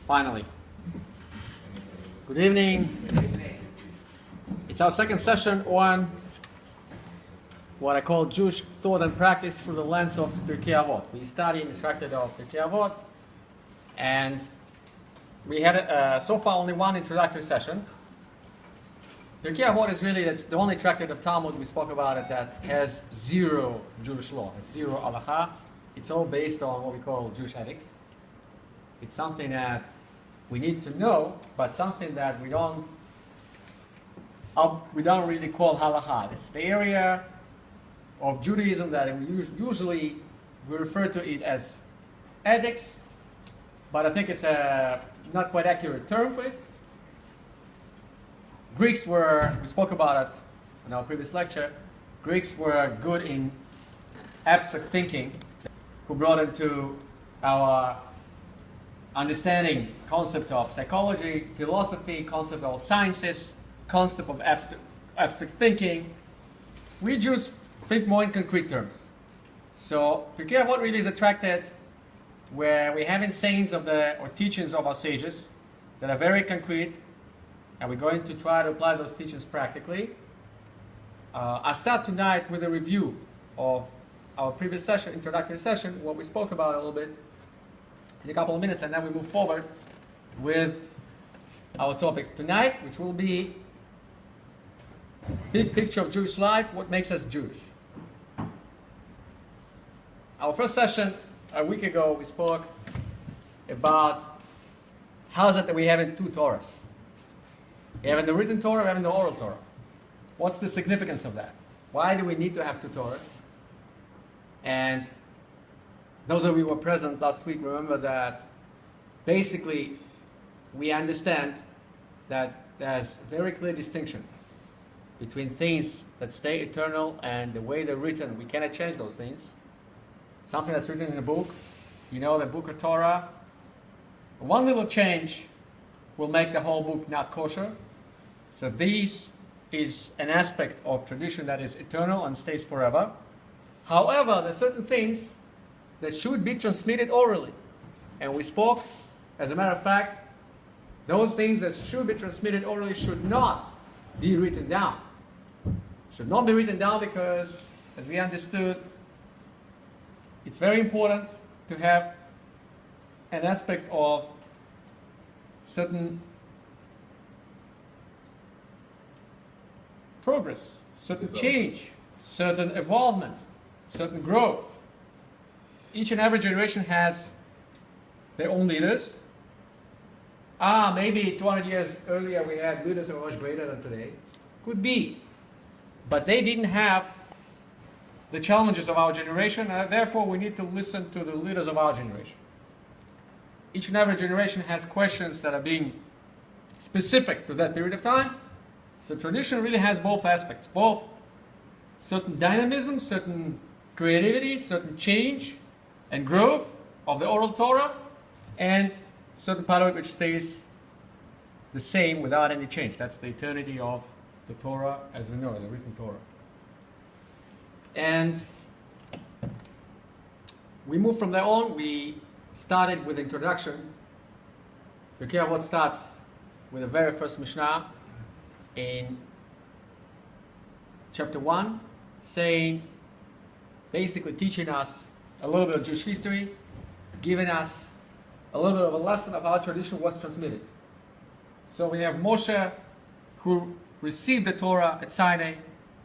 Finally. Good evening. It's our second session on what I call Jewish thought and practice through the lens of Pirkey Avot. We studied the tractate of Pirkey Avot, and we had so far only one introductory session. Pirkey Avot is really the only tractate of Talmud, we spoke about it, that has zero Jewish law, has zero halacha. It's all based on what we call Jewish ethics. It's something that we need to know, but something that we don't really call halacha. It's the area of Judaism that we usually refer to it as ethics, but I think it's a not quite accurate term for it. We spoke about it in our previous lecture, Greeks were good in abstract thinking, who brought into our understanding concept of psychology, philosophy, concept of sciences, concept of abstract thinking. We Jews think more in concrete terms. So Pirkei Avot really is a tractate where we have sayings or teachings of our sages that are very concrete, and we're going to try to apply those teachings practically. I'll start tonight with a review of our previous session, introductory session, what we spoke about a little bit in a couple of minutes, and then we move forward with our topic tonight, which will be big picture of Jewish life, what makes us Jewish. Our first session a week ago, we spoke about how is it that we have two Torahs. We have the written Torah, we have the oral Torah. What's the significance of that? Why do we need to have two Torahs? And those of you who were present last week remember that basically we understand that there's a very clear distinction between things that stay eternal and the way they're written. We cannot change those things. Something that's written in a book, the book of Torah, one little change will make the whole book not kosher. So this is an aspect of tradition that is eternal and stays forever. However, there are certain things that should be transmitted orally. And we spoke, as a matter of fact, those things that should be transmitted orally should not be written down. Should not be written down because, as we understood, it's very important to have an aspect of certain progress, certain change, certain evolvement, certain growth. Each and every generation has their own leaders. Maybe 200 years earlier we had leaders that were much greater than today. Could be. But they didn't have the challenges of our generation, and therefore we need to listen to the leaders of our generation. Each and every generation has questions that are being specific to that period of time. So tradition really has both aspects, both certain dynamism, certain creativity, certain change and growth of the oral Torah, and certain part of it which stays the same without any change. That's the eternity of the Torah as we know it, the written Torah. And we move from there on. We started with introduction. Pirkei Avot starts with the very first Mishnah in chapter 1, basically teaching us a little bit of Jewish history, giving us a little bit of a lesson of how tradition was transmitted. So we have Moshe, who received the Torah at Sinai.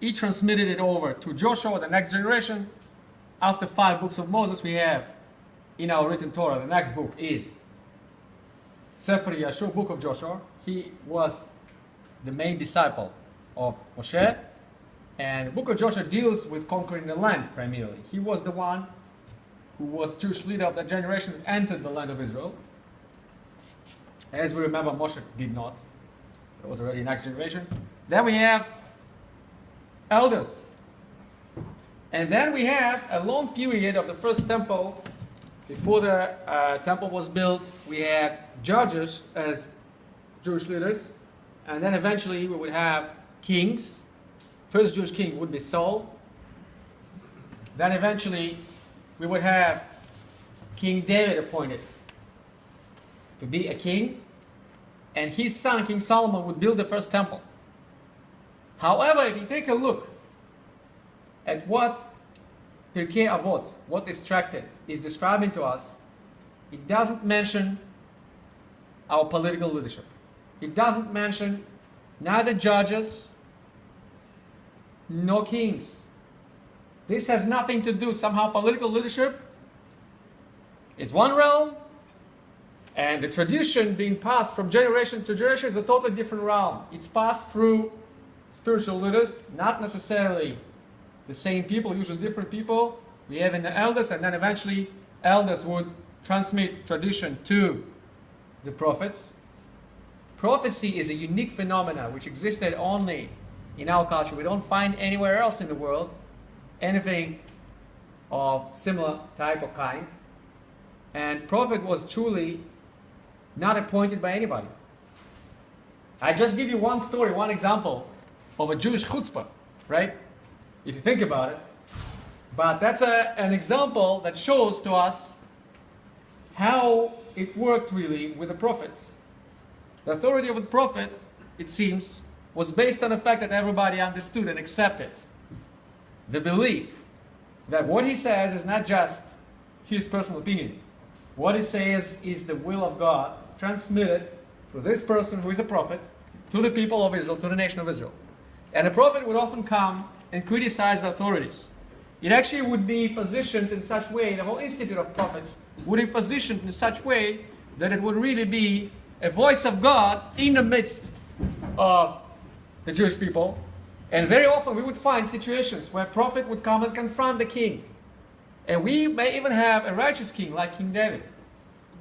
He transmitted it over to Joshua, the next generation. After 5 books of Moses, we have in our written Torah, the next book is Sefer Yashua, book of Joshua. He was the main disciple of Moshe. And the book of Joshua deals with conquering the land primarily. He was the one who was Jewish leader of that generation that entered the land of Israel. As we remember, Moshe did not. It was already next generation. Then we have elders. And then we have a long period of the first temple. Before the temple was built, we had judges as Jewish leaders. And then eventually we would have kings. First Jewish king would be Saul. Then eventually we would have King David appointed to be a king, and his son, King Solomon, would build the first temple. However, if you take a look at what Pirkey Avot, what this tractate is describing to us, it doesn't mention our political leadership. It doesn't mention neither judges nor kings. This has nothing to do, somehow political leadership is one realm, and the tradition being passed from generation to generation is a totally different realm. It's passed through spiritual leaders, not necessarily the same people, usually different people. We have in the elders, and then eventually elders would transmit tradition to the prophets. Prophecy is a unique phenomenon which existed only in our culture. We don't find anywhere else in the world anything of similar type or kind. And prophet was truly not appointed by anybody. I just give you one story, one example of a Jewish chutzpah, right? If you think about it. But that's an example that shows to us how it worked really with the prophets. The authority of the prophet, it seems, was based on the fact that everybody understood and accepted the belief that what he says is not just his personal opinion. What he says is the will of God transmitted through this person who is a prophet to the people of Israel, to the nation of Israel. And a prophet would often come and criticize the authorities. It actually would be positioned in such a way, the whole institute of prophets would be positioned in such a way that it would really be a voice of God in the midst of the Jewish people. And very often we would find situations where a prophet would come and confront the king. And we may even have a righteous king like King David.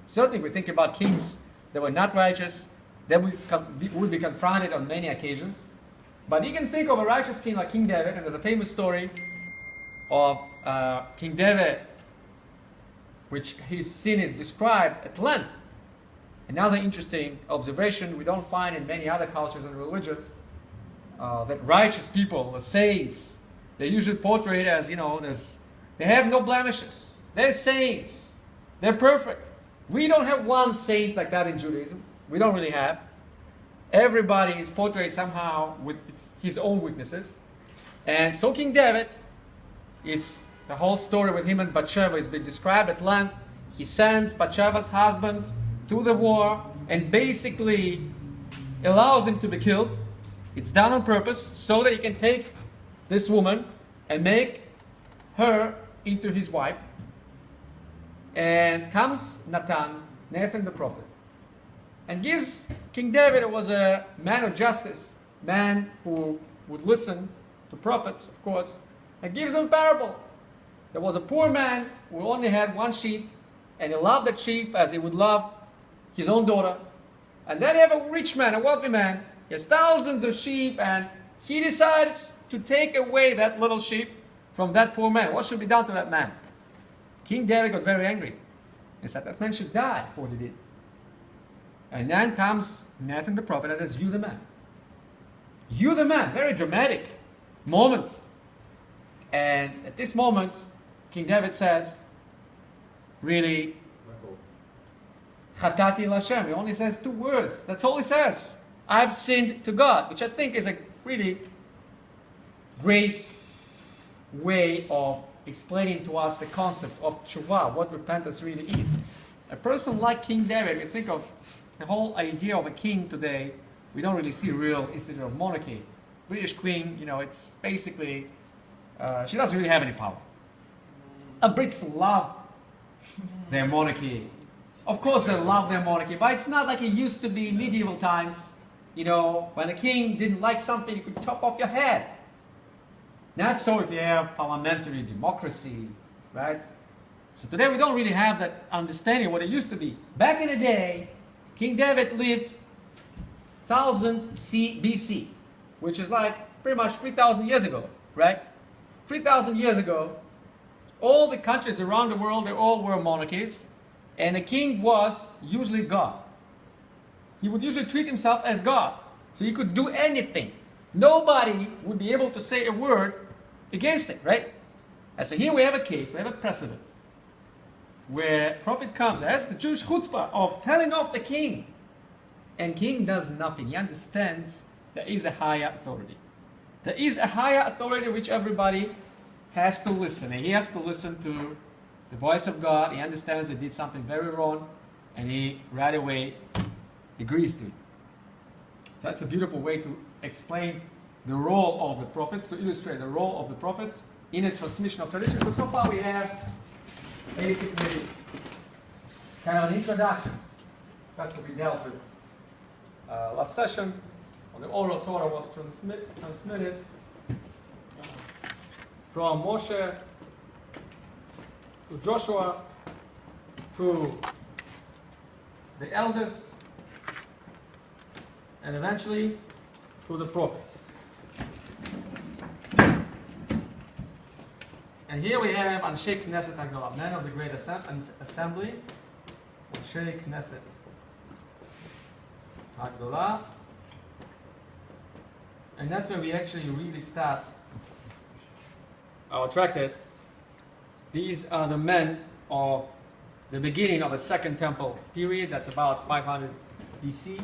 Certainly we think about kings that were not righteous, that would be confronted on many occasions. But you can think of a righteous king like King David, and there's a famous story of King David, which his sin is described at length. Another interesting observation we don't find in many other cultures and religions, that righteous people, the saints, they're usually portrayed as, they have no blemishes. They're saints. They're perfect. We don't have one saint like that in Judaism. We don't really have. Everybody is portrayed somehow with his own weaknesses. And so King David, the whole story with him and Bathsheba has been described at length. He sends Bathsheba's husband to the war and basically allows him to be killed. It's done on purpose so that he can take this woman and make her into his wife. And comes Nathan the prophet, and gives King David, who was a man of justice, man who would listen to prophets, of course, and gives him a parable. There was a poor man who only had one sheep, and he loved that sheep as he would love his own daughter. And then you have a rich man, a wealthy man, he has thousands of sheep, and he decides to take away that little sheep from that poor man. What should be done to that man? King David got very angry. He said that man should die for what he did. And then comes Nathan the prophet and says, "You the man. You the man." Very dramatic moment. And at this moment, King David says, really, Chatati Lashem. He only says two words. That's all he says. I've sinned to God, which I think is a really great way of explaining to us the concept of tshuva, what repentance really is. A person like King David, we think of the whole idea of a king today, we don't really see real institute of monarchy. British queen, it's basically, she doesn't really have any power. Brits love their monarchy. Of course they love their monarchy, but it's not like it used to be in medieval times. When a king didn't like something, you could chop off your head. Not so if you have parliamentary democracy, right? So today we don't really have that understanding of what it used to be. Back in the day, King David lived 1000 BC, which is like pretty much 3,000 years ago, right? 3,000 years ago, all the countries around the world, they all were monarchies, and the king was usually God. He would usually treat himself as God, so he could do anything. Nobody would be able to say a word against it, right? And so here we have a case, we have a precedent, where prophet comes, has the Jewish chutzpah of telling off the king, and king does nothing. He understands there is a higher authority. There is a higher authority which everybody has to listen. And he has to listen to the voice of God. He understands he did something very wrong, and he right away agrees to it. That's a beautiful way to explain the role of the prophets, to illustrate the role of the prophets in a transmission of tradition. So far we have basically kind of an introduction. That's what we dealt with last session. When the oral Torah was transmitted from Moshe to Joshua to the elders and eventually to the prophets. And here we have Anshe Knesset Hagdolah, men of the great assembly, Anshe Knesset Hagdolah. And that's where we actually really start our tractate. These are the men of the beginning of the Second Temple period. That's about 500 BC.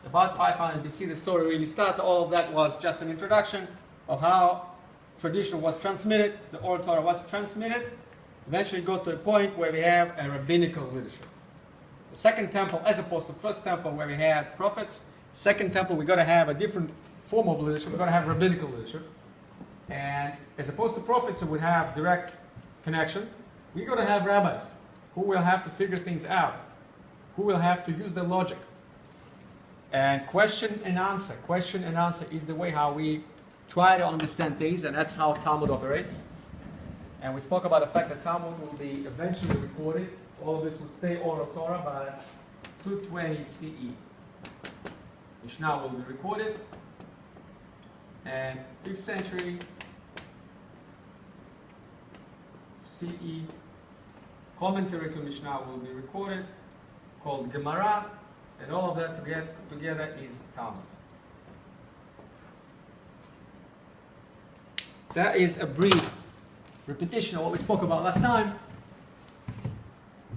About 500 BC, the story really starts. All of that was just an introduction of how tradition was transmitted, the oral Torah was transmitted. Eventually got to a point where we have a rabbinical leadership. The Second Temple, as opposed to First Temple where we had prophets, Second Temple we're going to have a different form of leadership. We're going to have rabbinical leadership. And as opposed to prophets who would have direct connection, we're going to have rabbis who will have to figure things out, who will have to use their logic. And question and answer is the way how we try to understand things, and that's how Talmud operates. And we spoke about the fact that Talmud will be eventually recorded. All of this would stay oral Torah by 220 CE. Mishnah will be recorded. And 5th century CE, commentary to Mishnah will be recorded, called Gemara, and all of that together is Talmud. That is a brief repetition of what we spoke about last time.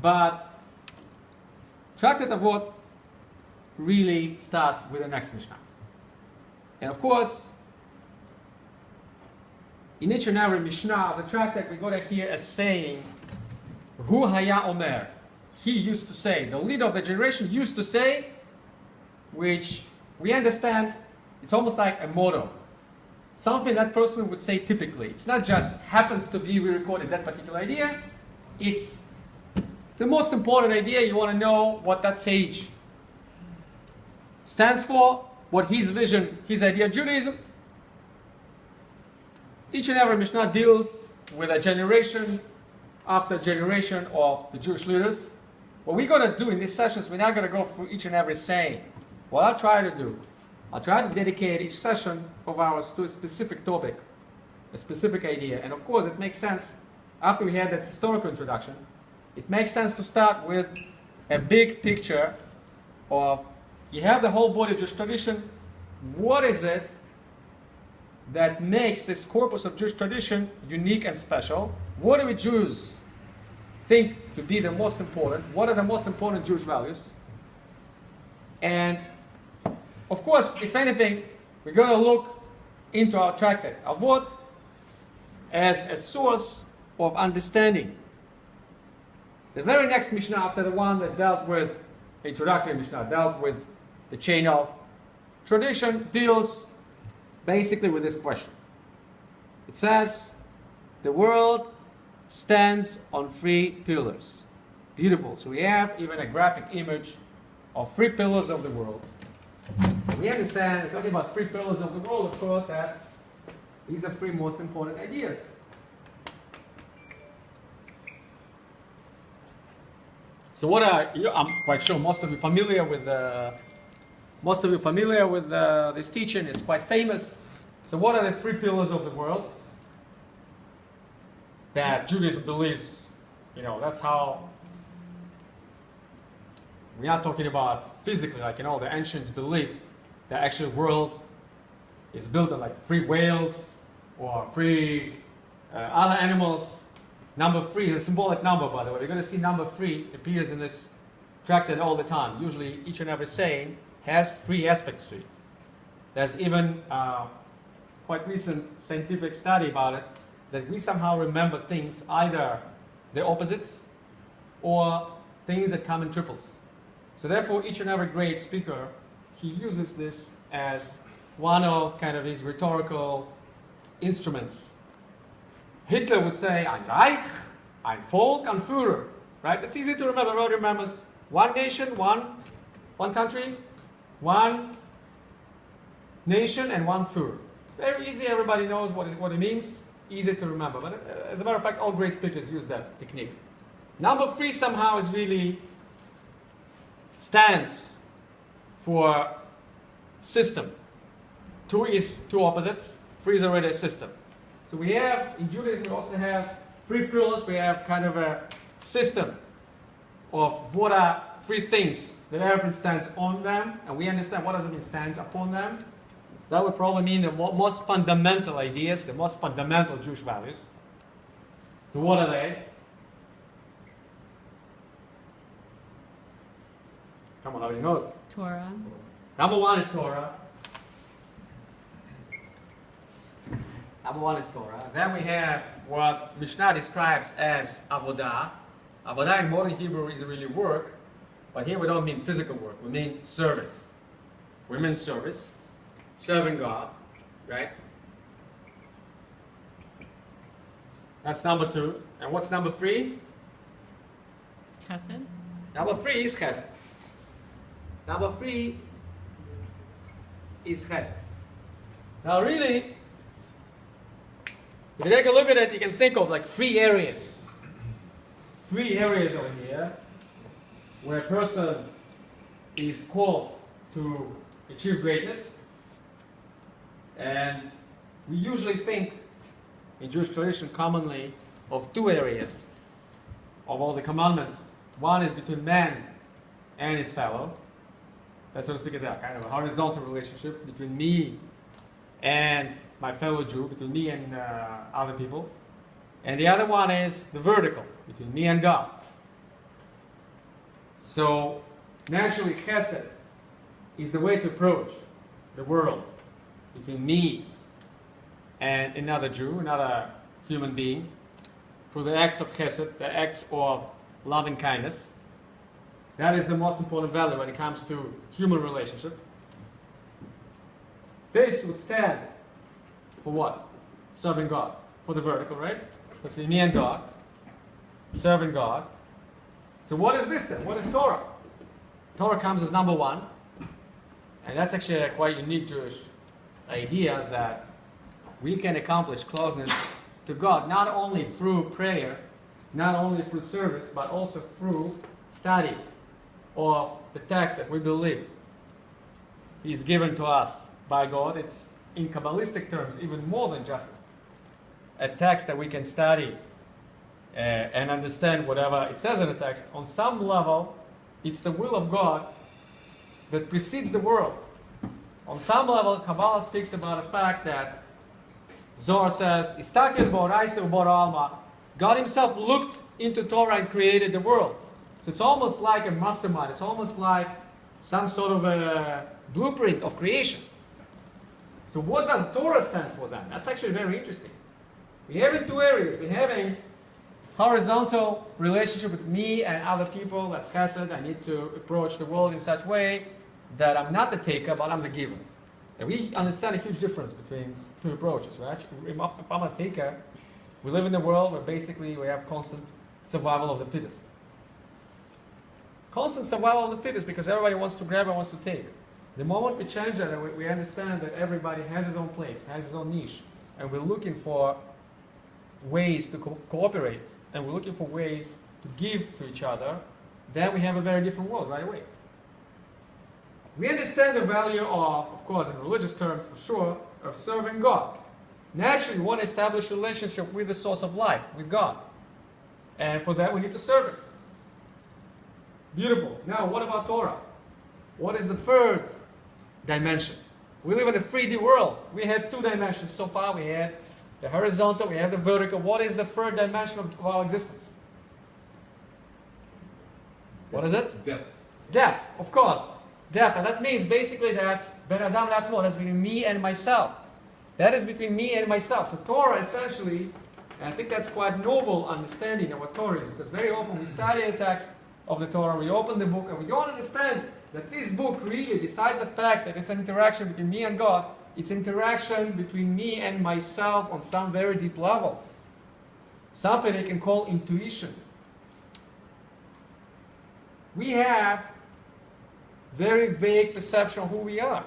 But Tractate Avot really starts with the next Mishnah. And of course, in each and every Mishnah of the tractate, we're going to hear a saying, Hu Haya Omer. He used to say, the leader of the generation used to say, which we understand, it's almost like a motto. Something that person would say typically. It's not just happens to be we recorded that particular idea. It's the most important idea. You want to know what that sage stands for, what his vision, his idea of Judaism. Each and every Mishnah deals with a generation after generation of the Jewish leaders. What we're going to do in these sessions, we're not going to go through each and every saying. What I'll try to do, I'll try to dedicate each session of ours to a specific topic, a specific idea. And of course, it makes sense, after we had that historical introduction, it makes sense to start with a big picture of, you have the whole body of Jewish tradition. What is it that makes this corpus of Jewish tradition unique and special? What do we Jews think to be the most important? What are the most important Jewish values? And of course, if anything, we're going to look into our tractate Avot as a source of understanding. The very next Mishnah after the one that dealt with, the introductory Mishnah, dealt with the chain of tradition, deals basically with this question. It says, the world stands on 3 pillars. Beautiful. So we have even a graphic image of 3 pillars of the world. We understand, talking about 3 pillars of the world, of course, these are 3 most important ideas. So what I'm quite sure most of you familiar with this teaching. It's quite famous. So what are the 3 pillars of the world that Judaism believes? That's how. We're not talking about physically, like the ancients believed the actual world is built on like 3 whales or 3 other animals. Number 3 is a symbolic number, by the way. We're going to see number 3 appears in this tractate all the time. Usually each and every saying has 3 aspects to it. There's even quite recent scientific study about it, that we somehow remember things, either the opposites or things that come in triples. So therefore, each and every great speaker, he uses this as one of kind of his rhetorical instruments. Hitler would say, ein Reich, ein Volk, ein Führer. Right? It's easy to remember. Everybody remembers one nation, one country, one nation, and one Führer. Very easy. Everybody knows what it means. Easy to remember. But as a matter of fact, all great speakers use that technique. Number 3 somehow is really stands for system. 2 is 2 opposites. 3 is already a system. So we have, in Judaism, we also have 3 pillars. We have kind of a system of what are 3 things that everything stands on them, and we understand what does it mean stands upon them. That would probably mean the most fundamental ideas, the most fundamental Jewish values. So what are they? Come on, nobody knows. Torah. Number 1 is Torah. Number 1 is Torah. Then we have what Mishnah describes as avodah. Avodah in modern Hebrew is really work, but here we don't mean physical work. We mean service. We mean service. Serving God, right? That's number 2. And what's number 3? Chesed. Number 3 is chesed. Number 3 is chesed. Now really, if you take a look at it, you can think of like 3 areas. 3 areas over here where a person is called to achieve greatness. And we usually think in Jewish tradition commonly of 2 areas of all the commandments. One is between man and his fellow. That, so to speak, is a kind of a horizontal relationship between me and my fellow Jew, between me and other people. And the other one is the vertical, between me and God. So naturally, chesed is the way to approach the world between me and another Jew, another human being, through the acts of chesed, the acts of loving kindness. That is the most important value when it comes to human relationship. This would stand for what? Serving God. For the vertical, right? That's me and God. Serving God. So what is this then? What is Torah? Torah comes as number 1. And that's actually a quite unique Jewish idea, that we can accomplish closeness to God not only through prayer, not only through service, but also through study of the text that we believe is given to us by God. It's in Kabbalistic terms even more than just a text that we can study and understand whatever it says in the text. On some level, it's the will of God that precedes the world. On some level, Kabbalah speaks about the fact that Zohar says, God himself looked into Torah and created the world. So it's almost like a mastermind. It's almost like some sort of a blueprint of creation. So what does Torah stand for then? That's actually very interesting. We have in 2 areas. We're having horizontal relationship with me and other people. That's chesed. I need to approach the world in such a way that I'm not the taker, but I'm the giver. And we understand a huge difference between 2 approaches, right? If I'm a taker, we live in a world where basically we have constant survival of the fittest. Constant survival of the fittest, because everybody wants to grab and wants to take. The moment we change that and we understand that everybody has his own place, has his own niche, and we're looking for ways to cooperate, and we're looking for ways to give to each other, then we have a very different world right away. We understand the value of course, in religious terms for sure, of serving God. Naturally, we want to establish a relationship with the source of life, with God. And for that, we need to serve Him. Beautiful. Now, what about Torah? What is the 3rd dimension? We live in a 3D world. We had 2 dimensions so far. We had the horizontal, we have the vertical. What is the third dimension of our existence? What is it? Depth. Depth, of course. Depth, and that means basically that's Ben Adam Latzmo, that's between me and myself. That is between me and myself. So Torah essentially, and I think that's quite noble understanding of what Torah is, because very often we study a text of the Torah, we open the book, and we don't understand that this book really, besides the fact that it's an interaction between me and God, it's interaction between me and myself on some very deep level. Something they can call intuition. We have very vague perception of who we are.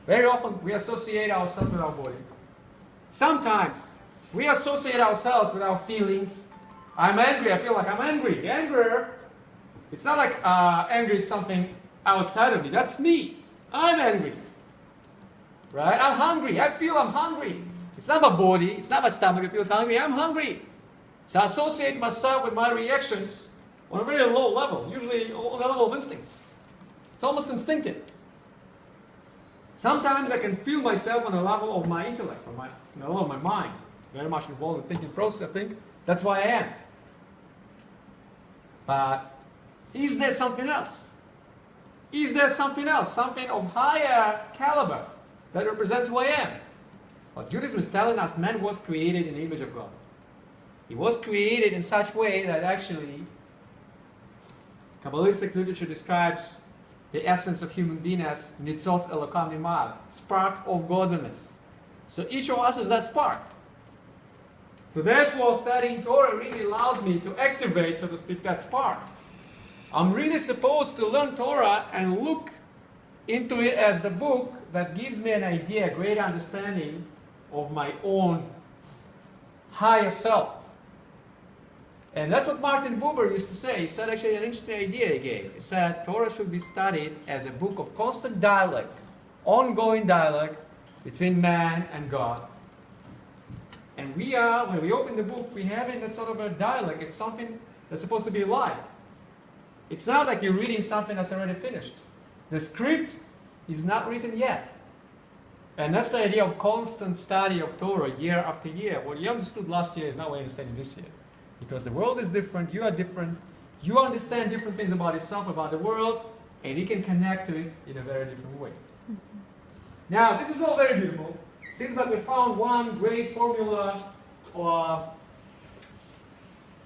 Very often we associate ourselves with our body. Sometimes we associate ourselves with our feelings. I'm angry, I feel like I'm angry. Anger, it's not like anger is something outside of me. That's me. I'm angry. Right? I'm hungry. I feel I'm hungry. It's not my body. It's not my stomach that feels hungry. I'm hungry. So I associate myself with my reactions on a very low level, usually on the level of instincts. It's almost instinctive. Sometimes I can feel myself on the level of my intellect, on the level of my mind. Very much involved in the thinking process, I think. That's why I am. But is there something else? Is there something else? Something of higher caliber that represents who I am? What Judaism is telling us, man was created in the image of God. He was created in such a way that actually Kabbalistic literature describes the essence of human being as nitzot elokam mimad, spark of godliness. So each of us is that spark. So therefore, studying Torah really allows me to activate, so to speak, that spark. I'm really supposed to learn Torah and look into it as the book that gives me an idea, a great understanding of my own higher self. And that's what Martin Buber used to say. He said actually an interesting idea he gave. He said Torah should be studied as a book of constant dialogue, ongoing dialogue between man and God. And we are, when we open the book, we have in that sort of a dialogue. It's something that's supposed to be alive. It's not like you're reading something that's already finished. The script is not written yet. And that's the idea of constant study of Torah year after year. What you understood last year is not what you understand this year. Because the world is different, you are different, you understand different things about yourself, about the world, and you can connect to it in a very different way. Now, this is all very beautiful. Seems like we found one great formula of,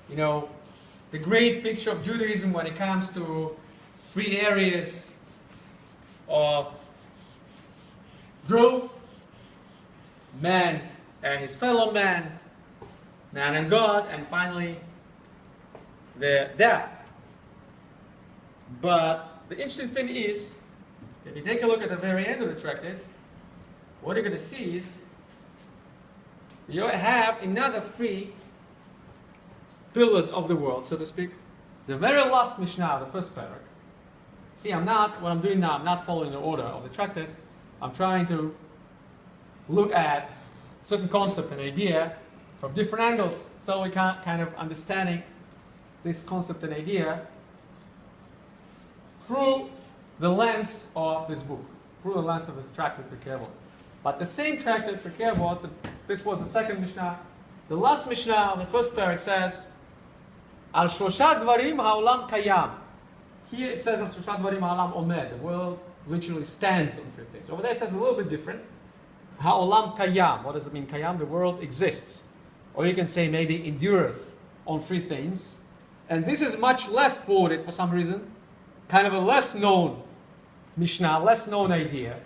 the great picture of Judaism when it comes to 3 areas of growth, man and his fellow man, man and God, and finally the death. But the interesting thing is, if you take a look at the very end of the tractate, what you're going to see is you have another 3 pillars of the world, so to speak. The very last Mishnah, the first parak. See, what I'm doing now, I'm not following the order of the tractate. I'm trying to look at certain concept and idea from different angles, so we can kind of understanding this concept and idea through the lens of this book, through the lens of this tractate Pirkey Avot. But the same tractate Pirkey Avot, this was the second Mishnah. The last Mishnah, the first parak says, Al Shlosha Dvarim Ha'olam Kayam. Here it says Al Shlosha Dvarim Ha'olam Omed. The world literally stands on 3 things. Over there it says a little bit different. Ha'olam Kayam. What does it mean? Kayam, the world exists. Or you can say maybe endures on 3 things. And this is much less quoted for some reason. Kind of a less known Mishnah, less known idea.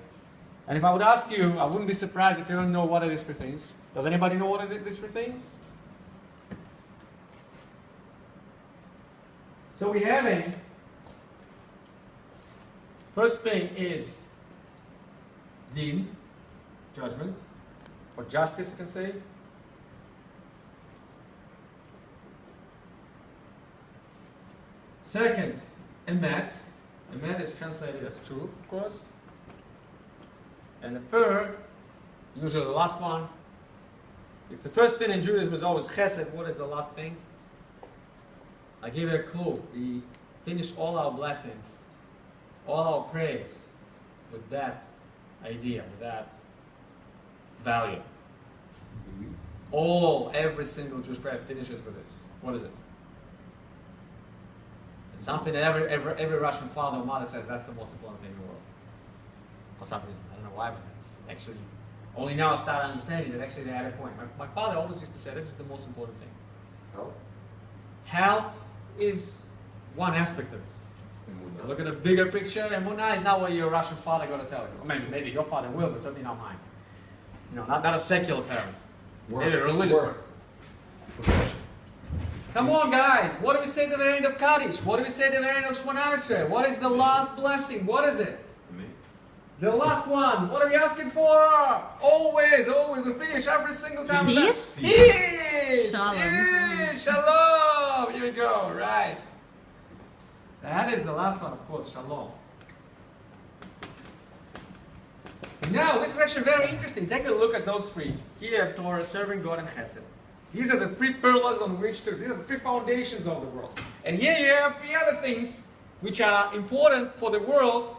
And if I would ask you, I wouldn't be surprised if you don't know what are these 3 things. Does anybody know what are these 3 things? So we have a first thing is din, judgment, or justice, you can say. Second, emet. Emet is translated as truth, of course. And the third, usually the last one. If the first thing in Judaism is always chesed, what is the last thing? I give you a clue. We finish all our blessings, all our praise with that idea, with that value. Every single Jewish prayer finishes with this. What is it? It's something that every Russian father or mother says that's the most important thing in the world. For some reason, I don't know why, but it's actually only now I start understanding that actually they had a point. My father always used to say this is the most important thing. Health? Health is one aspect of it. Look at the bigger picture, and Emunah is not what your Russian father going to tell you. Or maybe your father will, but certainly not mine. Not a secular parent. Maybe a religious parent. Come on, guys. What do we say to the end of Kaddish? What do we say to the end of Shemona Esrei? What is the last blessing? What is it? The last one. What are we asking for? Always. We finish every single time. Peace? Peace. Shalom. Peace. Shalom. Here we go. Right. That is the last one, of course. Shalom. So now, this is actually very interesting. Take a look at those three. Here you have Torah, serving God, and Chesed. These are the three pillars on which these are the three foundations of the world. And here you have three other things which are important for the world,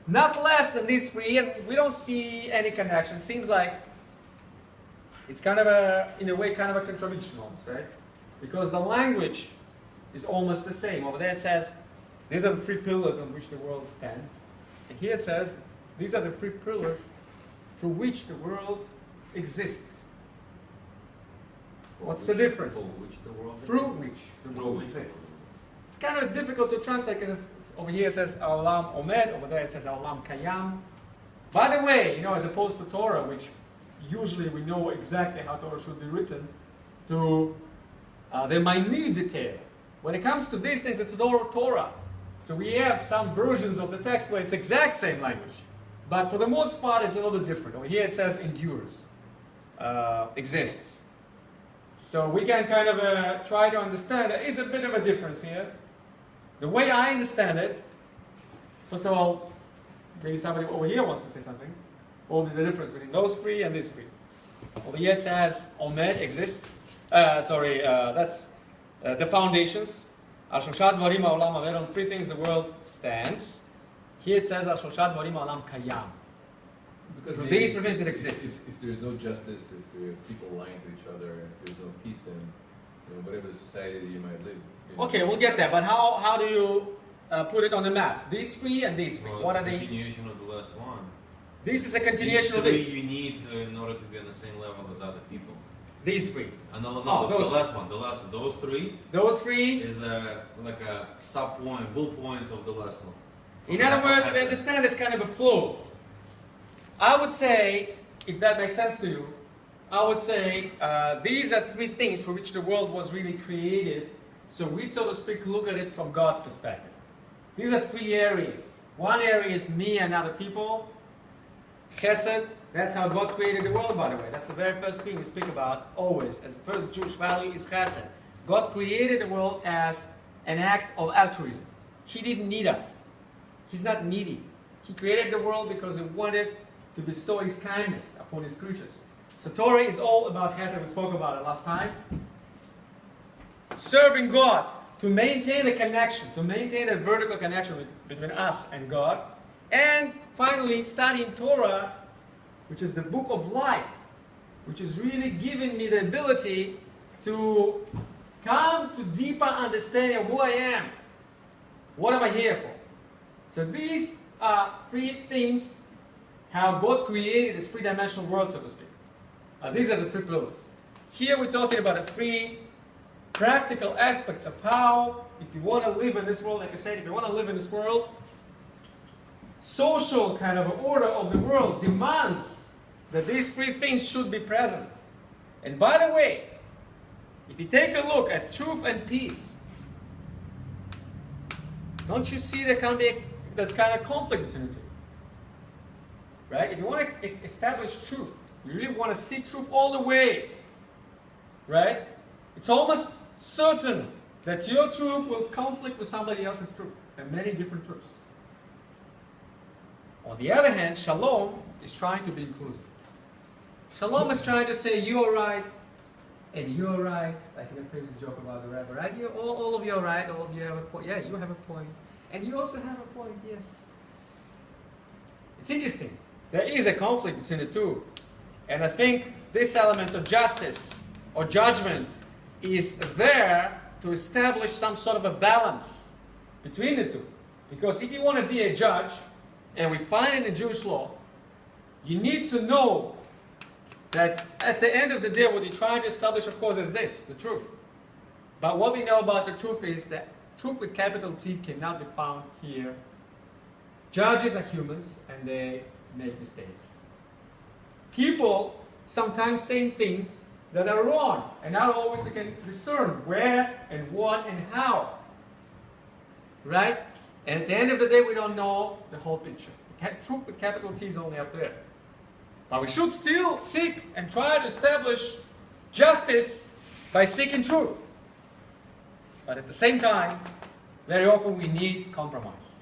not less than these three, and we don't see any connection. It seems like it's kind of in a way, kind of a contradiction almost, right? Because the language is almost the same. Over there it says, these are the three pillars on which the world stands. And here it says, these are the three pillars through which the world exists. What's the difference? Through which the world exists. It's kind of difficult to translate because over here it says Olam Omed, over there it says Olam Kayam. By the way, as opposed to Torah, which usually we know exactly how Torah should be written, to the minute detail. When it comes to these things, it's Torah. So we have some versions of the text where it's exact same language. But for the most part, it's a little bit different. Over here it says endures, exists. So we can kind of try to understand there is a bit of a difference here. The way I understand it, first of all, maybe somebody over here wants to say something. What would be the difference between those three and these three? Over here it says Omed exists. That's the foundations. Al Shoshat Dvarim Ha'olam Omed, on three things the world stands. Here it says Al Shoshat Dvarim Ha'olam Kayam. Because for these three things it exists. If there's no justice, if there are people lying to each other, if there's no peace, then whatever the society that you might live. Okay, we'll get there. But how do you put it on the map? These three and these three. Well, what are it's a they? continuation of the last one. This is a continuation of These this. three you need in order to be on the same level as other people. These three. No, those the last one. Those three Those three. is like a sub-point, bull points of the last one. In other words, we understand it's kind of a flow. I would say, if that makes sense to you, I would say these are three things for which the world was really created. So we, so to speak, look at it from God's perspective. These are three areas. One area is me and other people. Chesed, that's how God created the world, by the way. That's the very first thing we speak about always. As the first Jewish value is Chesed. God created the world as an act of altruism. He didn't need us. He's not needy. He created the world because He wanted to bestow His kindness upon His creatures. So Torah is all about Chesed. We spoke about it last time. Serving God to maintain a connection, to maintain a vertical connection between us and God. And finally, studying Torah, which is the book of life, which is really giving me the ability to come to deeper understanding of who I am. What am I here for? So these are three things how God created this three-dimensional world, so to speak. These are the three pillars. Here we're talking about the three practical aspects of how, if you want to live in this world, like I said, if you want to live in this world, social kind of order of the world demands that these three things should be present. And by the way, if you take a look at truth and peace, don't you see there's kind of conflict between the two? Right? If you want to establish truth, you really want to see truth all the way, right? It's almost certain that your truth will conflict with somebody else's truth, and many different truths. On the other hand, Shalom is trying to be inclusive. Shalom is trying to say you're right, and you're right, like in the previous joke about the rabbi, right? All of you are right, all of you have a point. Yeah, you have a point. And you also have a point, yes. It's interesting. There is a conflict between the two. And I think this element of justice or judgment is there to establish some sort of a balance between the two. Because if you want to be a judge, and we find in the Jewish law, you need to know that at the end of the day, what you're trying to establish, of course, is this, the truth. But what we know about the truth is that truth with capital T cannot be found here. Judges are humans, and they make mistakes. People sometimes say things that are wrong, and not always you can discern where and what and how. Right? And at the end of the day, we don't know the whole picture. Truth with capital T is only up there. But we should still seek and try to establish justice by seeking truth. But at the same time, very often we need compromise.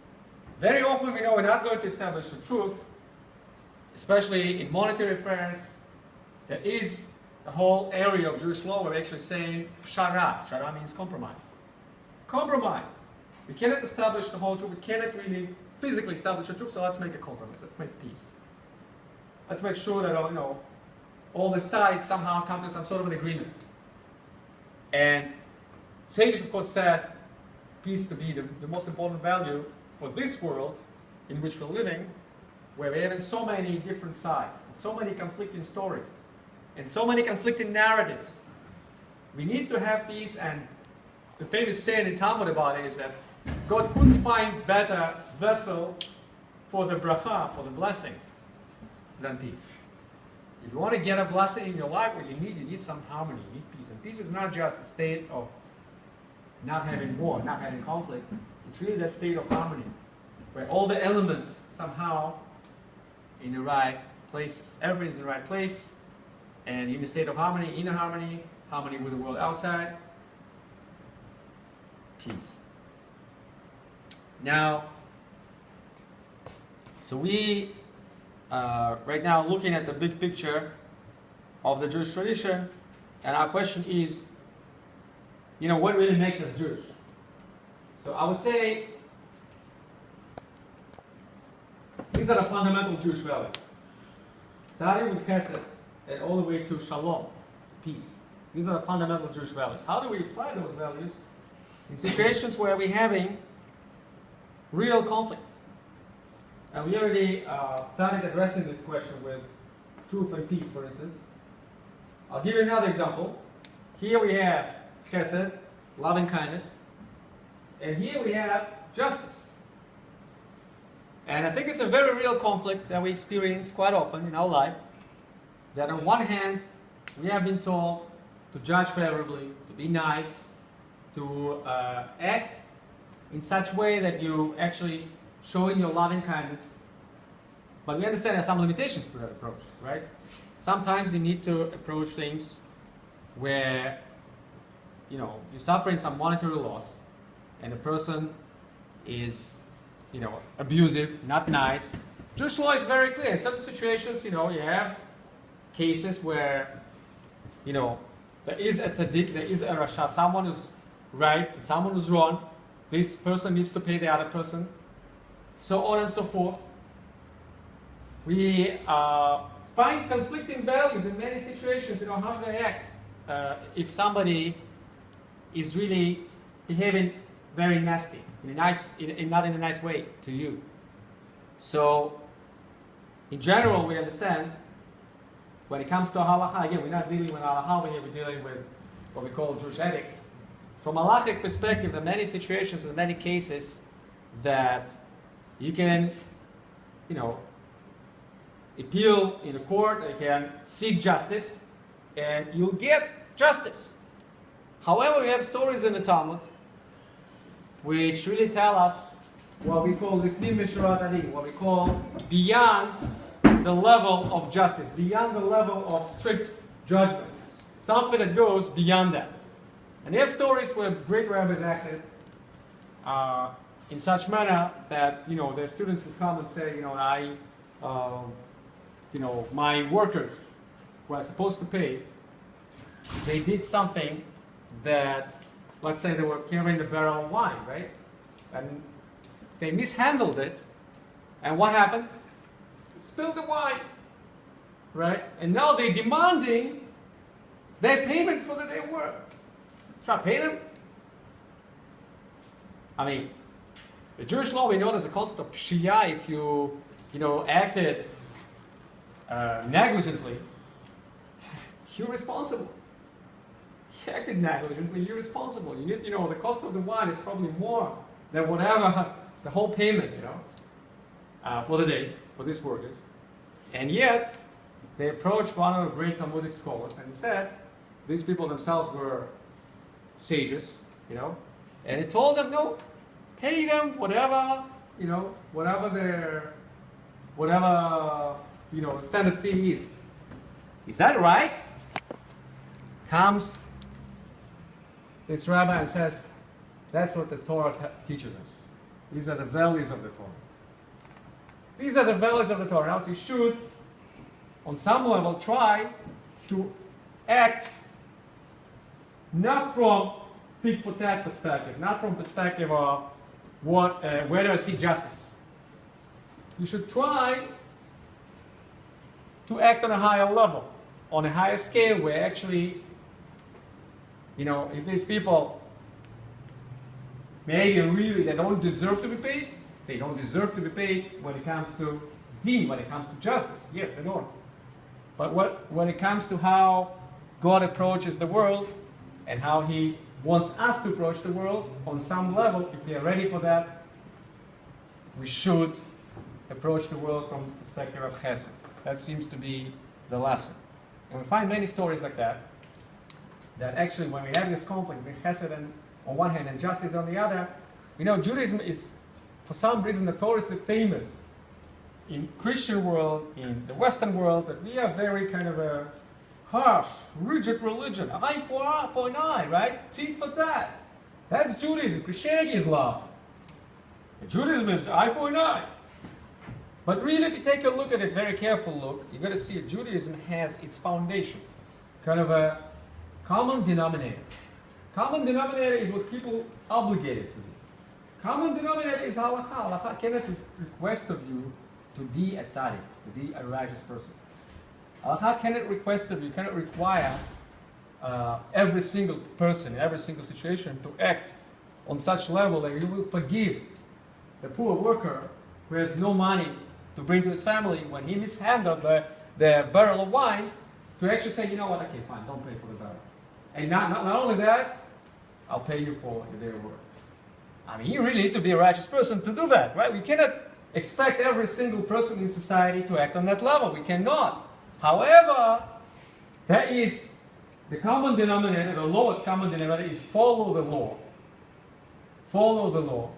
Very often we know we're not going to establish the truth, especially in monetary affairs. There is a whole area of Jewish law where we're actually saying pshara. Pshara means compromise. Compromise. We cannot establish the whole truth. We cannot really physically establish the truth, so let's make a compromise. Let's make peace. Let's make sure that all the sides somehow come to some sort of an agreement. And sages, of course, said peace to be the most important value for this world in which we're living, where we're having so many different sides, and so many conflicting stories, and so many conflicting narratives. We need to have peace, and the famous saying in Talmud about it is that God couldn't find better vessel for the bracha, for the blessing, than peace. If you want to get a blessing in your life, what you need some harmony, you need peace. And peace is not just a state of not having war, not having conflict. It's really that state of harmony, where all the elements somehow in the right places. Everything is in the right place, and in a state of harmony, inner harmony, harmony with the world outside, peace. Now, so we right now looking at the big picture of the Jewish tradition, and our question is, what really makes us Jewish? So I would say these are the fundamental Jewish values, starting with Chesed and all the way to Shalom, peace. These are the fundamental Jewish values. How do we apply those values in situations where we're having real conflicts? And we already started addressing this question with truth and peace, for instance. I'll give you another example. Here we have Chesed, loving kindness, and here we have justice. And I think it's a very real conflict that we experience quite often in our life. That on one hand, we have been told to judge favorably, to be nice, to act in such way that you actually showing your loving kindness. But we understand there are some limitations to that approach, right? Sometimes you need to approach things where you're suffering some monetary loss, and the person is abusive, not nice. Jewish law is very clear. In certain situations, you have cases where there is a tzaddik, there is a rasha, someone is right and someone is wrong. This person needs to pay the other person, so on and so forth. We find conflicting values in many situations. How should I act if somebody is really behaving very nasty, not in a nice way to you? So, in general, we understand when it comes to halacha. Again, we're not dealing with halacha here. We're dealing with what we call Jewish ethics. From a halachic perspective, there are many situations and many cases that you can, appeal in the court, and you can seek justice, and you'll get justice. However, we have stories in the Talmud which really tell us what we call lifnim mishurat adin, what we call beyond the level of justice, beyond the level of strict judgment, something that goes beyond that. And there are stories where great rabbis acted in such manner that their students would come and say, my workers who are supposed to pay, they did something that, let's say they were carrying a barrel of wine, right? And they mishandled it, and what happened? Spilled the wine. right? And now they're demanding their payment for the day work. Should I pay them? I mean, the Jewish law, we know there's a concept of pshiyah. If you acted negligently, you're responsible. You acted negligently, you're responsible. You need, the cost of the wine is probably more than whatever the whole payment, for the day, for these workers. And yet, they approached one of the great Talmudic scholars and said, these people themselves were sages, and he told them, no, pay them whatever the standard fee is. Is that right? Comes this rabbi and says, that's what the Torah teaches us. These are the values of the Torah. These are the values of the Torah. Now, so you should, on some level, try to act not from tit for tat perspective, not from perspective of where do I seek justice. You should try to act on a higher level, on a higher scale, where actually, if these people maybe really they don't deserve to be paid, they don't deserve to be paid when it comes to deen, when it comes to justice. Yes, they don't. But when it comes to how God approaches the world and how He wants us to approach the world, on some level, if we are ready for that, we should approach the world from the perspective of chesed. That seems to be the lesson. And we find many stories like that, that actually when we have this conflict between chesed on one hand and justice on the other, Judaism is, for some reason, notoriously famous in Christian world, in the Western world, that we are very kind of a harsh, rigid religion. Eye for an eye, right? Tit for tat. That's Judaism. Christianity is love. Judaism is eye for an eye. But really, if you take a look at it, very careful look, you're going to see that Judaism has its foundation, kind of a common denominator. Common denominator is what people obligated to do. Common denominator is halacha. Halacha cannot request of you to be a tzaddik, to be a righteous person. Halacha cannot request of you, cannot require every single person, in every single situation to act on such level that you will forgive the poor worker who has no money to bring to his family when he mishandled the barrel of wine, to actually say, you know what, okay, fine, don't pay for the barrel. And not only that, I'll pay you for your day of work. I mean, you really need to be a righteous person to do that, right? We cannot expect every single person in society to act on that level. We cannot. However, that is the common denominator, the lowest common denominator is follow the law. Follow the law.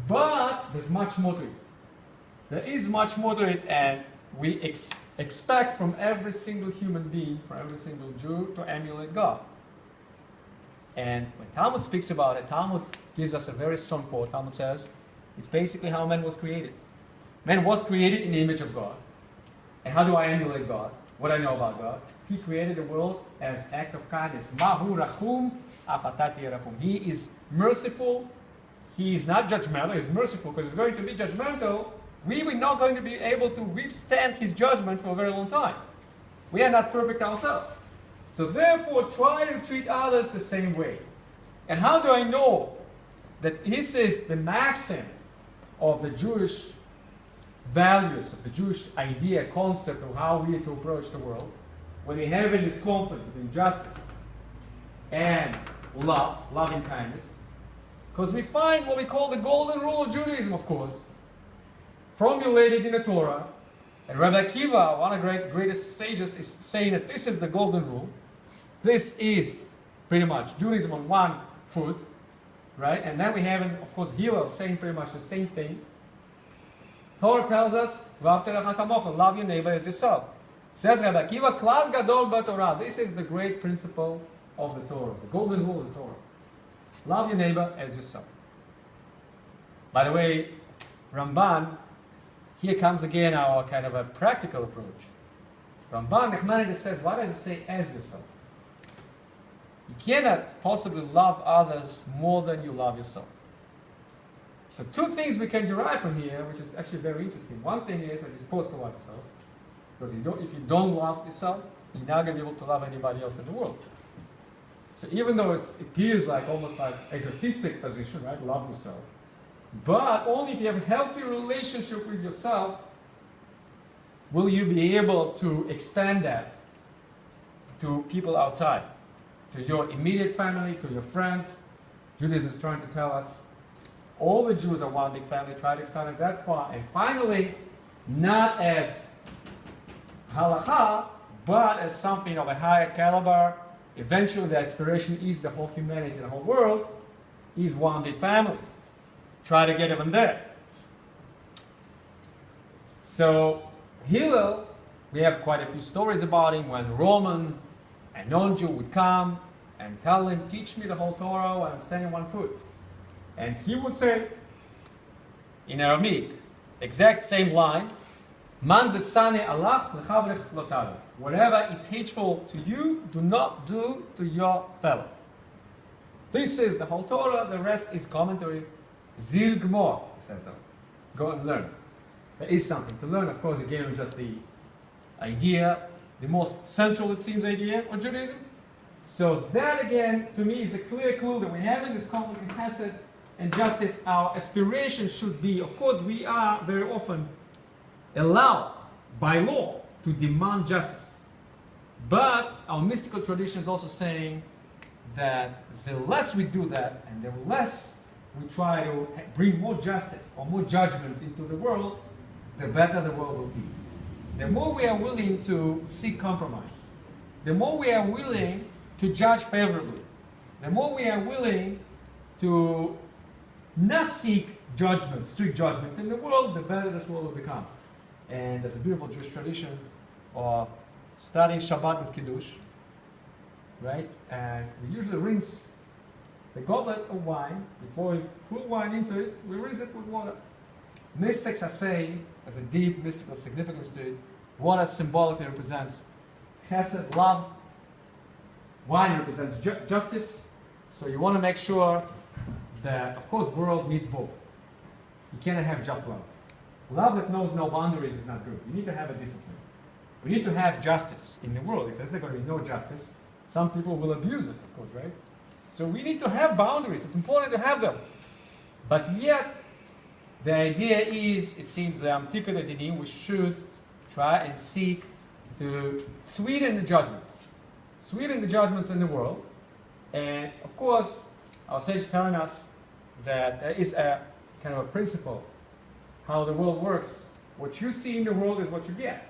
But there's much more to it. There is much more to it, and we expect from every single human being, from every single Jew, to emulate God. And when Talmud speaks about it, Talmud gives us a very strong quote. Talmud says, it's basically how man was created. Man was created in the image of God. And how do I emulate God? What I know about God? He created the world as act of kindness. Mahu rachum afatati rachum. He is merciful. He is not judgmental. He's merciful, because he's going to be judgmental. We are not going to be able to withstand his judgment for a very long time. We are not perfect ourselves. So therefore, try to treat others the same way. And how do I know that this is the maxim of the Jewish values, of the Jewish idea, concept of how we are to approach the world? When we have in this conflict between justice and love, loving kindness, because we find what we call the golden rule of Judaism, of course, formulated in the Torah. And Rabbi Akiva, one of the greatest sages, is saying that this is the golden rule. This is pretty much Judaism on one foot, right? And then we have, of course, Hillel saying pretty much the same thing. Torah tells us, love your neighbor as yourself. Says Rabbi Akiva, Klal Gadol b'Torah. This is the great principle of the Torah, the golden rule of the Torah. Love your neighbor as yourself. By the way, Ramban, here comes again our kind of a practical approach. Ramban Nachmanides says, why does it say as yourself? You cannot possibly love others more than you love yourself. So two things we can derive from here, which is actually very interesting. One thing is that you're supposed to love yourself. Because if you don't love yourself, you're not going to be able to love anybody else in the world. So even though it appears like almost like egotistic position, right? Love yourself. But only if you have a healthy relationship with yourself will you be able to extend that to people outside, to your immediate family, to your friends. Judaism is trying to tell us all the Jews are one big family. Try to extend it that far. And finally, not as halakha, but as something of a higher caliber. Eventually, the aspiration is the whole humanity, the whole world is one big family. Try to get even there. So, Hillel, we have quite a few stories about him when Roman and non-Jew would come and tell him, teach me the whole Torah while I'm standing on one foot. And he would say, in Aramaic, exact same line, Man besane alach lechavrech lotadu. Whatever is hateful to you, do not do to your fellow. This is the whole Torah, the rest is commentary. Zil gmor, he says that. Go and learn. There is something to learn, of course, again, just the idea, the most central, it seems, idea of Judaism. So that, again, to me, is a clear clue that when having this conflict in chesed and justice, our aspiration should be, of course, we are very often allowed by law to demand justice. But our mystical tradition is also saying that the less we do that and the less we try to bring more justice or more judgment into the world, the better the world will be. The more we are willing to seek compromise, the more we are willing to judge favorably, the more we are willing to not seek judgment, strict judgment in the world, the better this world will become. And there's a beautiful Jewish tradition of starting Shabbat with Kiddush, right? And we usually rinse the goblet of wine. Before we put wine into it, we rinse it with water. Mystics are saying, there's a deep mystical significance to it, water symbolically represents chesed, love. Wine represents justice. So you want to make sure that, of course, world needs both. You cannot have just love. Love that knows no boundaries is not good. You need to have a discipline. We need to have justice in the world. If there's not going to be no justice, some people will abuse it, of course, right? So we need to have boundaries. It's important to have them. But yet, the idea is, it seems, the articulated in we should try and seek to sweeten the judgments. Sweeten the judgments in the world. And, of course, our sage is telling us that there is a kind of a principle how the world works. What you see in the world is what you get.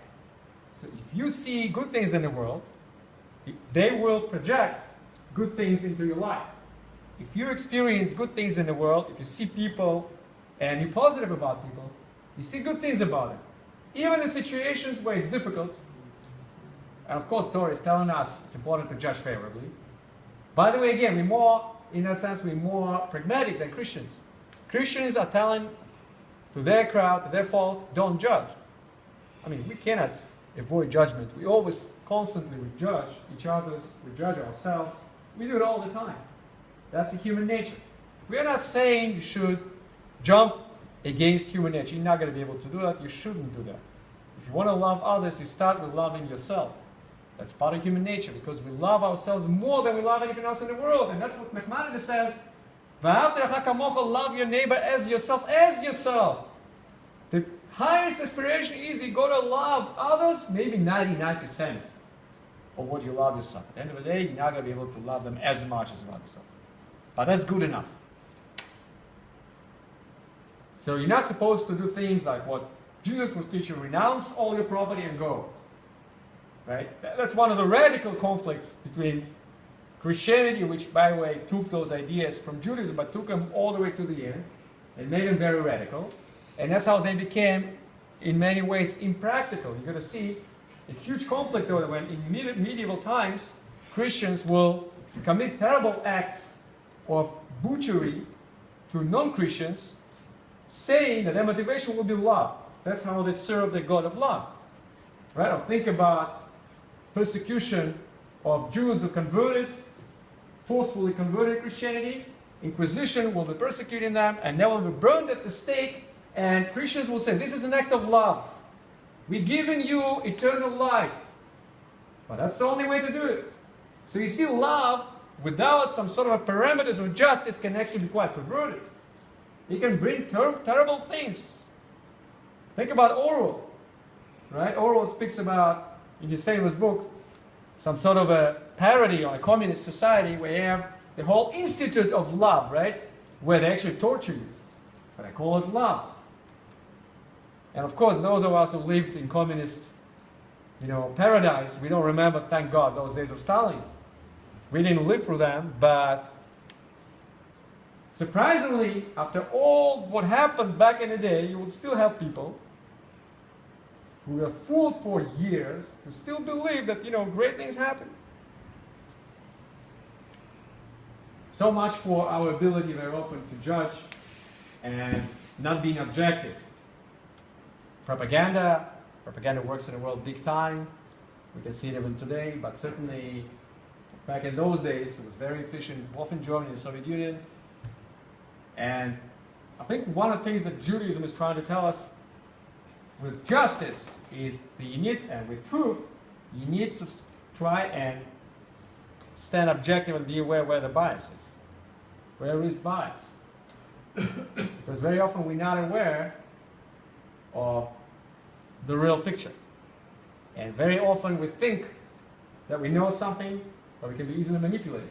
So if you see good things in the world, they will project good things into your life. If you experience good things in the world, if you see people and you're positive about people, you see good things about them. Even in situations where it's difficult, and of course Torah is telling us it's important to judge favorably. By the way, again, in that sense, we're more pragmatic than Christians. Christians are telling to their crowd, to their fault, don't judge. I mean, we cannot avoid judgment. We always constantly judge each other, we judge ourselves. We do it all the time. That's the human nature. We are not saying you should jump against human nature. You're not going to be able to do that. You shouldn't do that. If you want to love others, you start with loving yourself. That's part of human nature because we love ourselves more than we love anything else in the world. And that's what Maimonides says. Love your neighbor as yourself, as yourself. The highest aspiration is you got to love others, maybe 99% of what you love yourself. At the end of the day, you're not going to be able to love them as much as you love yourself. But that's good enough. So you're not supposed to do things like what Jesus was teaching, renounce all your property and go. Right? That's one of the radical conflicts between Christianity, which, by the way, took those ideas from Judaism, but took them all the way to the end and made them very radical. And that's how they became, in many ways, impractical. You're going to see a huge conflict though, when in medieval times, Christians will commit terrible acts of butchery to non-Christians, saying that their motivation will be love. That's how they serve the God of love. Right? Or think about persecution of Jews who forcefully converted Christianity. Inquisition will be persecuting them, and they will be burned at the stake. And Christians will say, this is an act of love. we're giving you eternal life. But that's the only way to do it. So you see, love, without some sort of a parameters of justice, can actually be quite perverted. It can bring terrible things. Think about Orwell, right? Orwell speaks about, in his famous book, some sort of a parody on a communist society where you have the whole institute of love, right? Where they actually torture you. But I call it love. And of course, those of us who lived in communist, paradise, we don't remember, thank God, those days of Stalin. We didn't live through them, but surprisingly, after all what happened back in the day, you would still have people who were fooled for years, who still believe that, great things happen. So much for our ability very often to judge and not being objective. Propaganda works in the world big time. We can see it even today, but certainly back in those days it was very efficient, both in Germany and the Soviet Union. And I think one of the things that Judaism is trying to tell us with justice is that you need, and with truth, you need to try and stand objective and be aware where the bias is. Where is bias? Because very often we're not aware of the real picture. And very often we think that we know something, but we can be easily manipulated.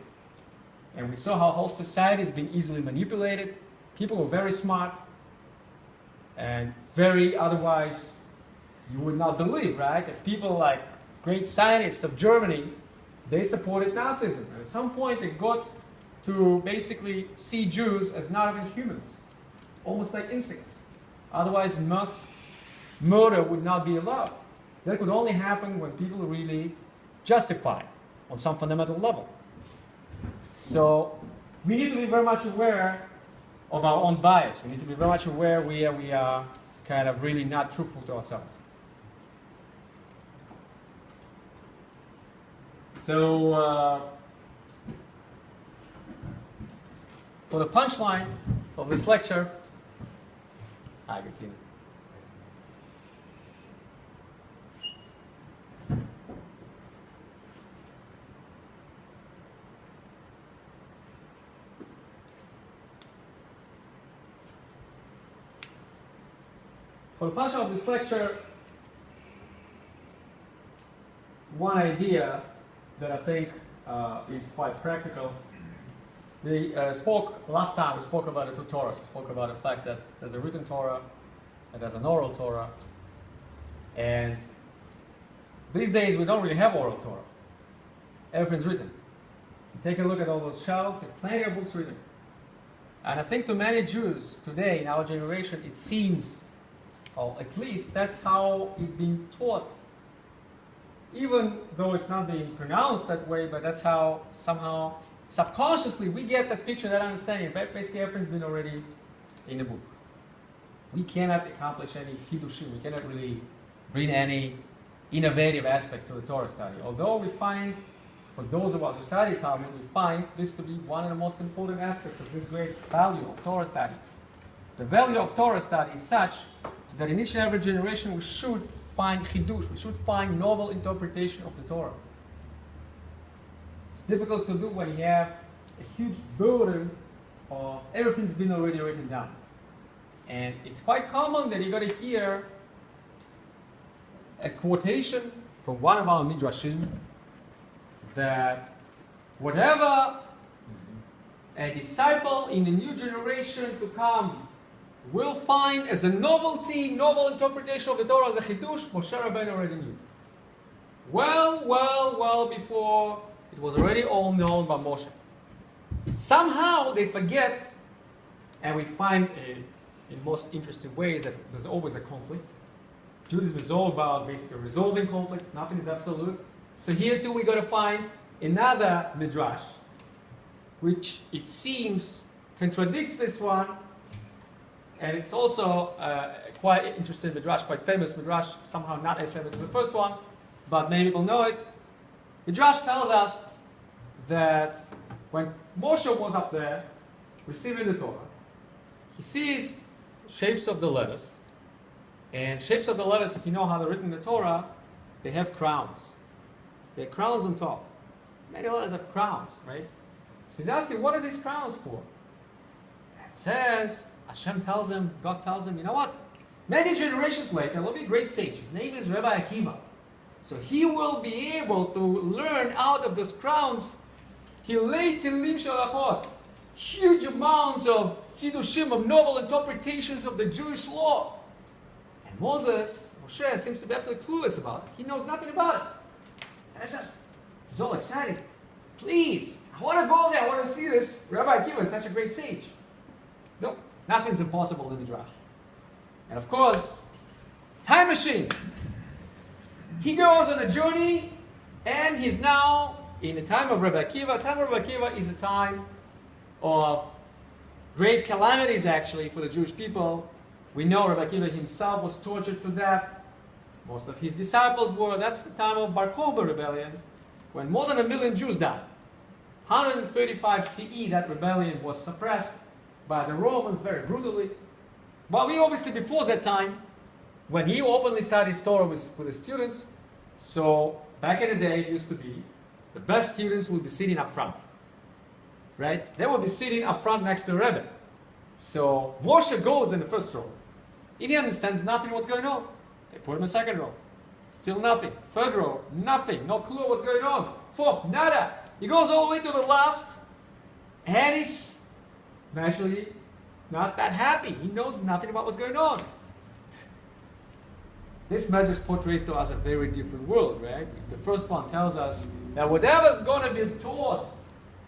And we saw how whole society is being easily manipulated. People are very smart and very otherwise you would not believe, right? That people like great scientists of Germany, they supported Nazism. And at some point they got to basically see Jews as not even humans, almost like insects. Otherwise mass murder would not be allowed. That could only happen when people really justify on some fundamental level. So we need to be very much aware of our own bias. We need to be very much aware where we are kind of really not truthful to ourselves. So for the punchline of this lecture, I can see it. For the punchline of this lecture, one idea that I think is quite practical. We spoke last time. We spoke about the two Torahs. We spoke about the fact that there's a written Torah and there's an oral Torah. And these days we don't really have oral Torah. Everything's written. You take a look at all those shelves. There are plenty of books written. And I think to many Jews today in our generation, it seems, or at least that's how it's being taught. Even though it's not being pronounced that way, but that's how somehow subconsciously we get that picture, that understanding. Basically everything's been already in the book. We cannot accomplish any hidushim. We cannot really bring any innovative aspect to the Torah study. Although we find, for those of us who study Talmud, we find this to be one of the most important aspects of this great value of Torah study. The value of Torah study is such that in each and every generation we should find chidush, we should find novel interpretation of the Torah. It's difficult to do when you have a huge burden of everything's been already written down. And it's quite common that you're going to hear a quotation from one of our midrashim that whatever a disciple in the new generation to come will find as a novelty, novel interpretation of the Torah as a chidush, Moshe Rabbeinu already knew. Well before it was already all known by Moshe. Somehow they forget, and we find in most interesting ways that there's always a conflict. Judaism is all about basically resolving conflicts, nothing is absolute. So here too we're going to find another midrash, which it seems contradicts this one. And it's also quite interesting midrash, quite famous midrash, somehow not as famous as the first one, but many people know it. Midrash tells us that when Moshe was up there receiving the Torah, he sees shapes of the letters, And shapes of the letters, if you know how they're written in the Torah, they have crowns. They have crowns on top. Many letters have crowns, right? So he's asking, what are these crowns for? It says, Hashem tells him, God tells him, you know what? Many generations later, there will be a great sage. His name is Rabbi Akiva. So he will be able to learn out of those crowns huge amounts of Hiddushim, of novel interpretations of the Jewish law. And Moshe seems to be absolutely clueless about it. He knows nothing about it. And it says, he's all excited. Please, I want to go there. I want to see this. Rabbi Akiva is such a great sage. Nope, nothing's impossible in the Midrash. And of course, time machine. He goes on a journey, and he's now in the time of Rabbi Akiva. The time of Rabbi Akiva is a time of great calamities, actually, for the Jewish people. We know Rabbi Akiva himself was tortured to death. Most of his disciples were. That's the time of Bar Kokhba rebellion, when more than 1 million Jews died. 135 CE, that rebellion was suppressed by the Romans very brutally. But we obviously, before that time, when he openly studied Torah with his students, so back in the day, it used to be the best students would be sitting up front. Right? They would be sitting up front next to the Rebbe. So Moshe goes in the first row. He understands nothing what's going on. They put him in second row. Still nothing. Third row, nothing. No clue what's going on. Fourth, nada. He goes all the way to the last, and he's naturally not that happy. He knows nothing about what's going on. This Medrash portrays to us a very different world, right? If the first one tells us that whatever's going to be taught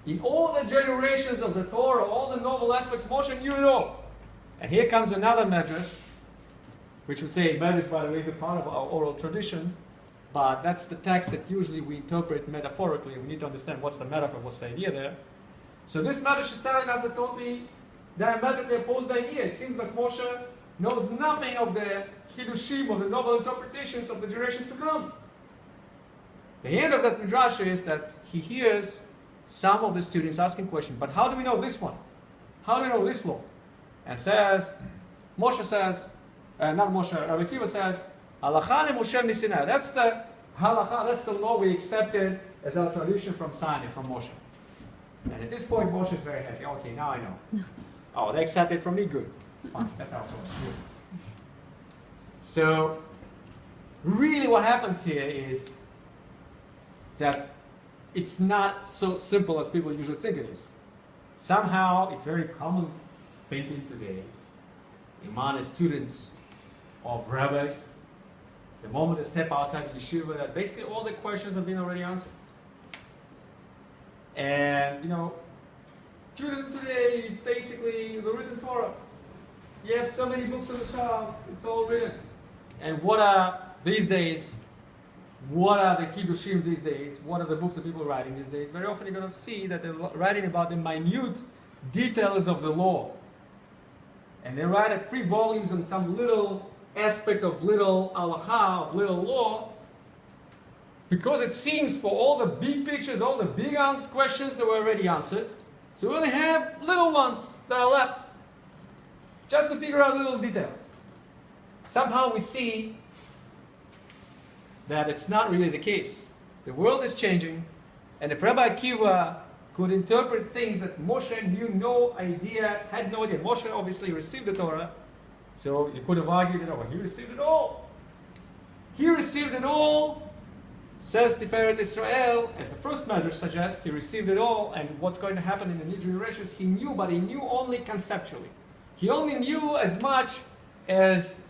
in all the generations of the Torah, all the novel aspects, Moshe knew it all. And here comes another Medrash, which we say Medrash, by the way, is a part of our oral tradition, but that's the text that usually we interpret metaphorically. We need to understand what's the metaphor, what's the idea there. So this Medrash is telling us a totally diametrically opposed idea. It seems like Moshe knows nothing of the Hiddushim, of the novel interpretations of the generations to come. The end of that Midrash is that he hears some of the students asking questions, but how do we know this one? How do we know this law? And says, Moshe says, not Moshe, Rabbi Akiva says, Halacha leMoshe miSinai. That's the halacha, that's the law we accepted as our tradition from Sinai, from Moshe. And at this point, Moshe is very happy. Okay, now I know. Oh, they accept it from me, good. Fine, that's how it goes. So, really what happens here is that it's not so simple as people usually think it is. Somehow, it's very common thinking today among the students of rabbis, the moment they step outside the yeshiva, that basically all the questions have been already answered. And, Judaism today is basically the written Torah. You have so many books on the shelves, it's all written. And what are these days? What are the Hiddushim these days? What are the books that people are writing these days? Very often you're going to see that they're writing about the minute details of the law. And they write at 3 volumes on some little aspect of little halacha, of little law, because it seems for all the big pictures, all the big questions that were already answered, so we only have little ones that are left, just to figure out little details. Somehow we see that it's not really the case. The world is changing, and if Rabbi Akiva could interpret things that Moshe knew no idea, had no idea. Moshe obviously received the Torah, so you could have argued that, he received it all. He received it all, says Tiferet Israel, as the first Medrash suggests, he received it all, and what's going to happen in the new generations, he knew, but he knew only conceptually. He only knew as much as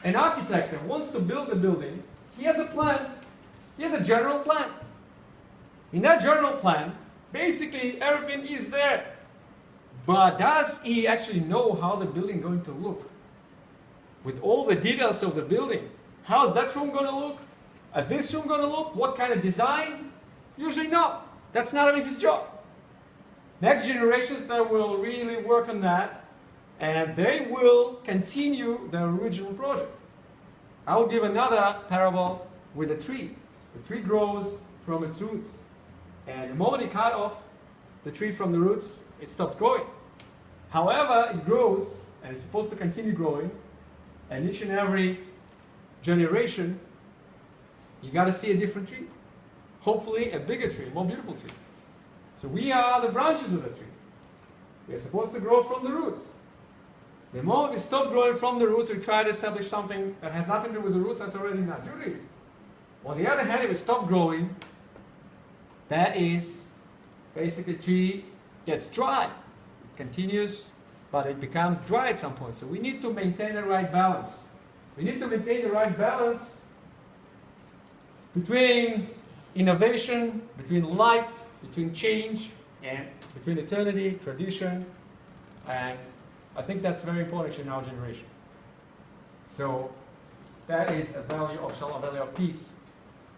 an architect that wants to build a building. He has a plan. He has a general plan. In that general plan, basically everything is there. But does he actually know how the building is going to look? With all the details of the building. How's that room going to look? This room going to look? What kind of design? Usually no. That's not even his job. Next generations that will really work on that, and they will continue the original project. I will give another parable with a tree. The tree grows from its roots. And the moment you cut off the tree from the roots, it stops growing. However, it grows, and it's supposed to continue growing, and each and every generation, you got to see a different tree. Hopefully a bigger tree, a more beautiful tree. So we are the branches of the tree. We are supposed to grow from the roots. The moment we stop growing from the roots, we try to establish something that has nothing to do with the roots, that's already not Judaism. On the other hand, if we stop growing, that is basically the tree gets dry. It continues, but it becomes dry at some point. So we need to maintain the right balance. We need to maintain the right balance between innovation, between life, between change, and between eternity, tradition, and I think that's very important in our generation. So that is a value of shalom, a value of peace.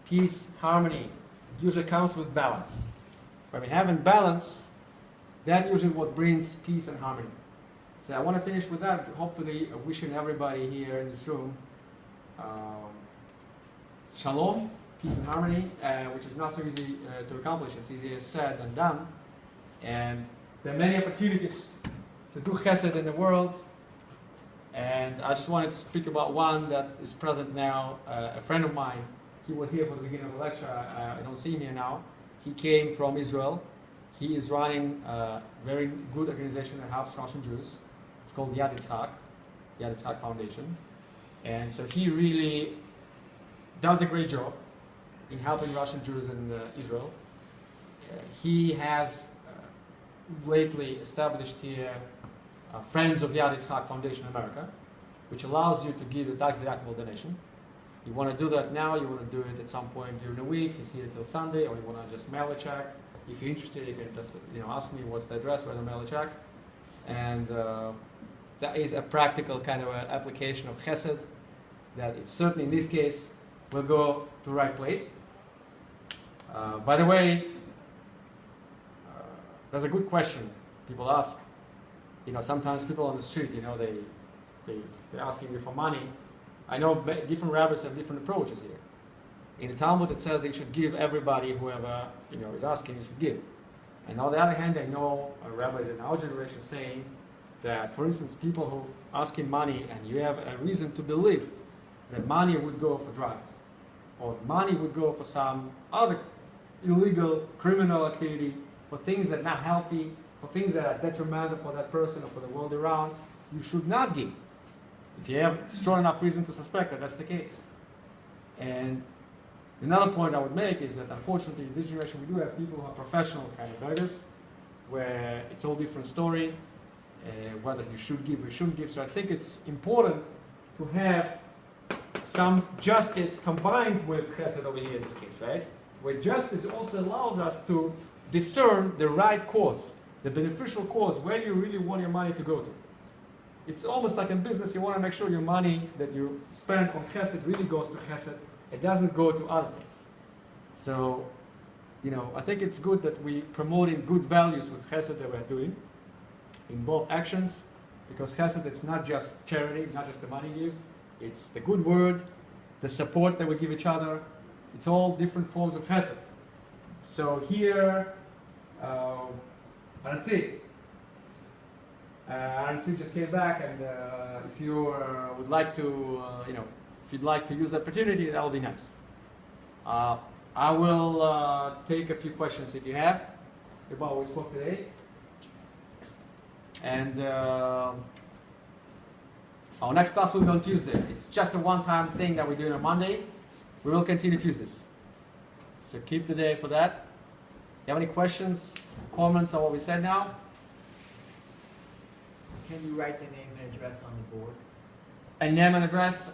Peace, harmony, usually comes with balance. When we have balance, that usually what brings peace and harmony. So I want to finish with that, hopefully wishing everybody here in this room shalom, peace and harmony, which is not so easy to accomplish. It's easier said than done. And there are many opportunities to do chesed in the world. And I just wanted to speak about one that is present now. A friend of mine, he was here for the beginning of the lecture. I don't see him here now. He came from Israel. He is running a very good organization that helps Russian Jews. It's called Yad Yitzhak Foundation. And so he really does a great job in helping Russian Jews in Israel. He has lately established here Friends of Yad Yitzhak Foundation America, which allows you to give a tax-deductible donation. You want to do that now, you want to do it at some point during the week, he's here till Sunday, or you want to just mail a check. If you're interested, you can just ask me what's the address, where to mail a check. And that is a practical kind of application of chesed that it's certainly in this case will go to the right place. By the way, there's a good question people ask. Sometimes people on the street, they're asking you for money. I know different rabbis have different approaches here. In the Talmud, it says they should give everybody, whoever is asking, you should give. And on the other hand, I know rabbis in our generation saying that, for instance, people who asking money and you have a reason to believe that money would go for drugs, or money would go for some other illegal criminal activity, for things that are not healthy, for things that are detrimental for that person or for the world around, you should not give. If you have strong enough reason to suspect that that's the case. And another point I would make is that unfortunately in this generation we do have people who are professional kind of beggars, where it's a whole different story, whether you should give or shouldn't give. So I think it's important to have some justice combined with chesed over here in this case, right? Where justice also allows us to discern the right cause, the beneficial cause, where you really want your money to go to. It's almost like in business, you want to make sure your money that you spend on chesed really goes to chesed. It doesn't go to other things. So, I think it's good that we promoting good values with chesed that we're doing in both actions, because chesed, it's not just charity, not just the money you give, it's the good word, the support that we give each other. It's all different forms of chesed. So here, that's it. Aransi just came back, and if you would like to, if you'd like to use the opportunity, that would be nice. I will take a few questions if you have about what we spoke today. And our next class will be on Tuesday. It's just a one-time thing that we're doing on Monday. We will continue Tuesdays. So keep the day for that. You have any questions, comments on what we said now? Can you write the name and address on the board? A name and address.